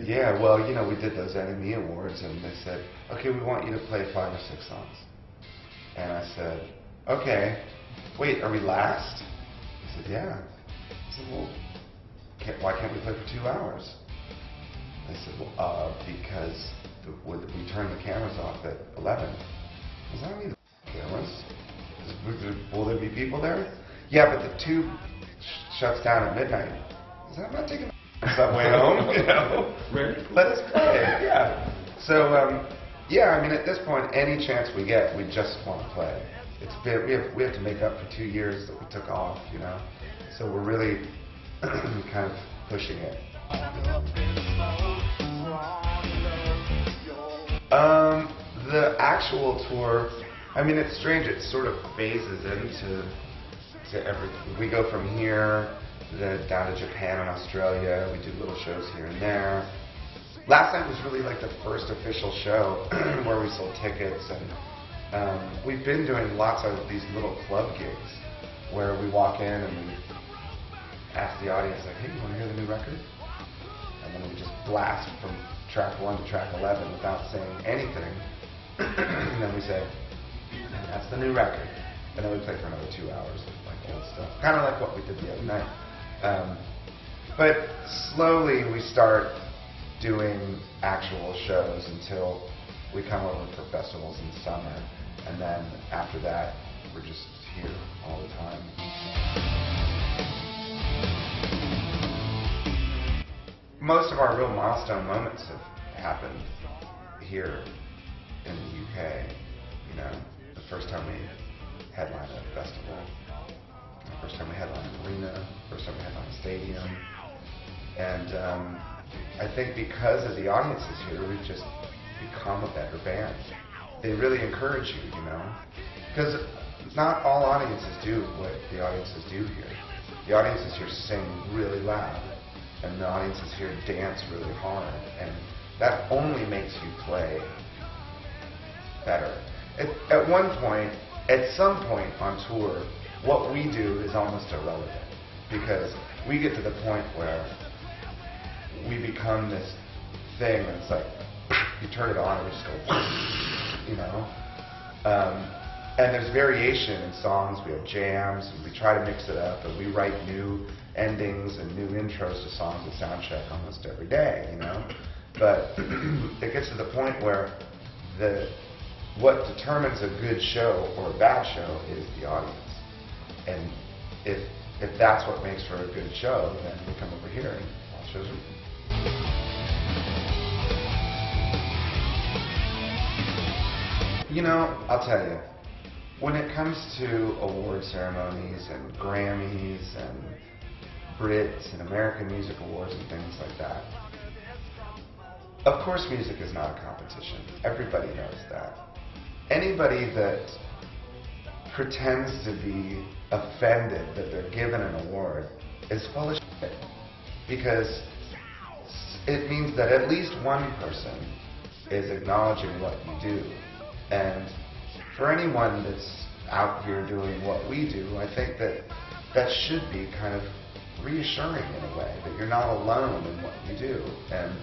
Yeah, well, we did those NME Awards, and they said, okay, we want you to play 5 or 6 songs. And I said, okay, wait, are we last? He said, yeah. I said, well, why can't we play for 2 hours? I said, well, because we turn the cameras off at 11. I said, I don't need the cameras. Will there be people there? Yeah, but the tube shuts down at midnight. I said, I'm not taking the subway home, Right. Let us play, yeah. So, yeah, I mean, at this point, any chance we get, we just want to play. We have to make up for 2 years that we took off, So we're really kind of pushing it. The actual tour, I mean, it's strange. It sort of phases into everything. We go from here down to Japan and Australia. We do little shows here and there. Last night was really like the first official show where we sold tickets, and we've been doing lots of these little club gigs where we walk in and we ask the audience, like, hey, you want to hear the new record? And then we just blast from track 1 to track 11 without saying anything. And then we say, and that's the new record. And then we play for another 2 hours of like old stuff. Kind of like what we did the other night. But slowly we start doing actual shows until we come over for festivals in the summer. And then after that, we're just here all the time. Most of our real milestone moments have happened here in the UK. The first time we headlined a festival, the first time we headlined an arena, the first time we headlined a stadium. And I think because of the audiences here, we've just become a better band. They really encourage you, because not all audiences do what the audiences do here. The audiences here sing really loud, and the audiences here dance really hard, and that only makes you play better. At some point on tour, what we do is almost irrelevant, because we get to the point where we become this thing that's like, you turn it on and we just go, and there's variation in songs. We have jams, and we try to mix it up, and we write new endings and new intros to songs at soundcheck almost every day, But it gets to the point where what determines a good show or a bad show is the audience. And if that's what makes for a good show, then we come over here and all shows are. I'll tell you, when it comes to award ceremonies and Grammys and Brits and American Music Awards and things like that, of course music is not a competition. Everybody knows that. Anybody that pretends to be offended that they're given an award is full of shit, because it means that at least one person is acknowledging what you do. And for anyone that's out here doing what we do, I think that should be kind of reassuring in a way, that you're not alone in what you do. And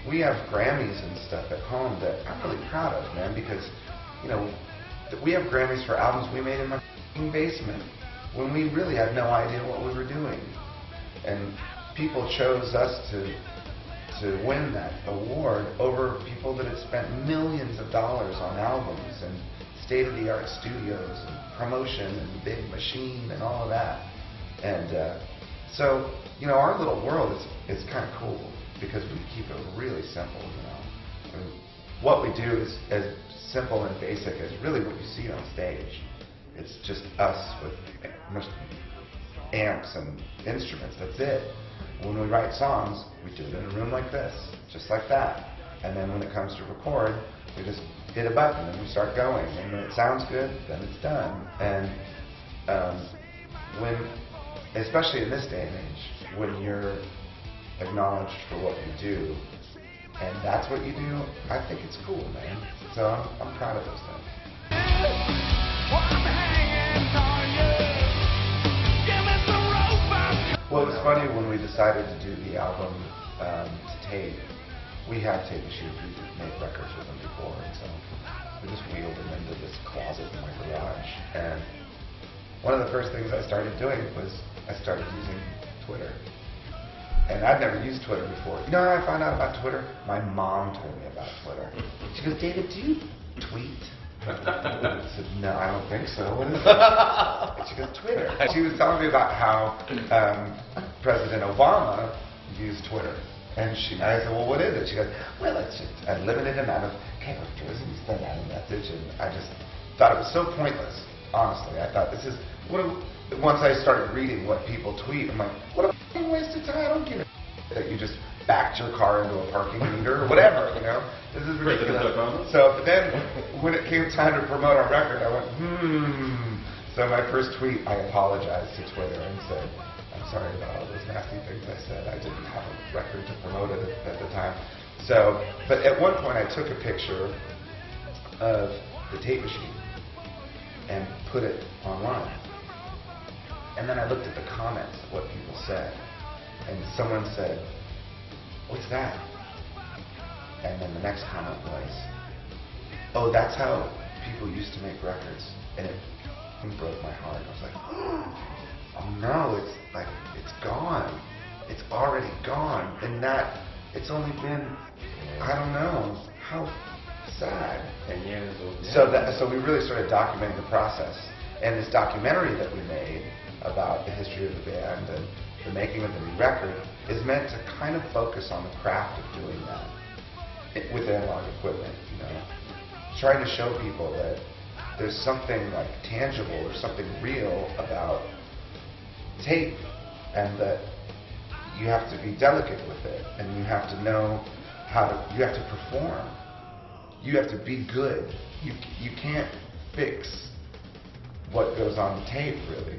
we have Grammys and stuff at home that I'm really proud of, man, because, we have Grammys for albums we made in my basement when we really had no idea what we were doing. And people chose us to win that award over people that had spent millions of dollars on albums and state-of-the-art studios and promotion and big machine and all of that. And so, our little world is kind of cool because we keep it really simple, I mean, what we do is as simple and basic as really what you see on stage. It's just us with amps and instruments, that's it. When we write songs, we do it in a room like this, just like that. And then when it comes to record, we just hit a button and we start going. And when it sounds good, then it's done. And especially in this day and age, when you're acknowledged for what you do, and that's what you do, I think it's cool, man. So I'm proud of those things. Well, it was funny when we decided to do the album to tape, we had tape machines. We made records with them before, and so we just wheeled them into this closet in my garage. And one of the first things I started doing was I started using Twitter. And I'd never used Twitter before. You know how I found out about Twitter? My mom told me about Twitter. She goes, David, do you tweet? I said, no, I don't think so. What is it? And she goes, Twitter. She was telling me about how President Obama used Twitter. And I said, well, what is it? She goes, well, it's just a limited amount of characters and you send out a message. And I just thought it was so pointless, honestly. I thought this is, once I started reading what people tweet, I'm like, what a f***ing waste of time. I don't give a that you just backed your car into a parking meter or whatever, you know? This is ridiculous. So, but then when it came time to promote our record, I went, So my first tweet, I apologized to Twitter and said, I'm sorry about all those nasty things I said. I didn't have a record to promote it at the time. So, but at one point I took a picture of the tape machine and put it online. And then I looked at the comments of what people said. And someone said, what's that? And then the next comment was, oh, that's how people used to make records. And it broke my heart. I was like, oh no, it's gone. It's already gone. And it's only been, I don't know, how sad. 10 years or yeah. So we really started documenting the process. And this documentary that we made about the history of the band and the making of the new record is meant to kind of focus on the craft of doing that with analog equipment, you know. Trying to show people that there's something like tangible or something real about tape, and that you have to be delicate with it, and you have to know you have to perform. You have to be good. You can't fix what goes on the tape, really.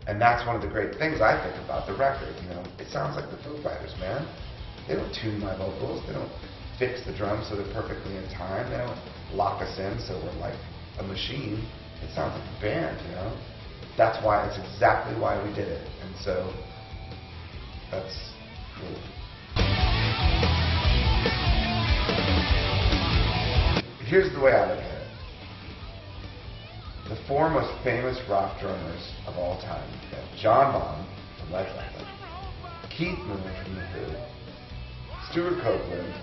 And that's one of the great things I think about the record. You know, it sounds like the Foo Fighters, man. They don't tune my vocals. They don't fix the drums so they're perfectly in time. They don't lock us in so we're like a machine. It sounds like a band, you know. That's exactly why we did it. And so that's cool. Here's the way I look at it. The four most famous rock drummers of all time: John Bonham from Led Zeppelin, Keith Moon from The Who, Stuart Copeland,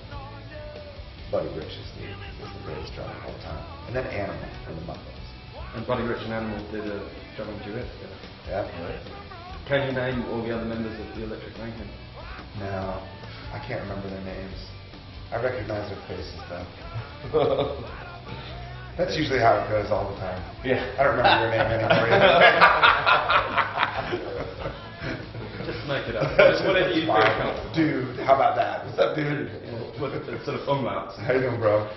Buddy Rich is the greatest drummer of all time, and then Animal from the Muppets. And Buddy Rich and Animal did a drumming duet together. Yeah. Right. Can you name all the other members of the Electric Mayhem? No, I can't remember their names. I recognize their faces though. That's usually how it goes all the time. Yeah. I don't remember your name anymore either. Just make it up. Just whatever you think. Dude, how about that? What's up, dude? Yeah. Sort of umlauts. How you doing, bro?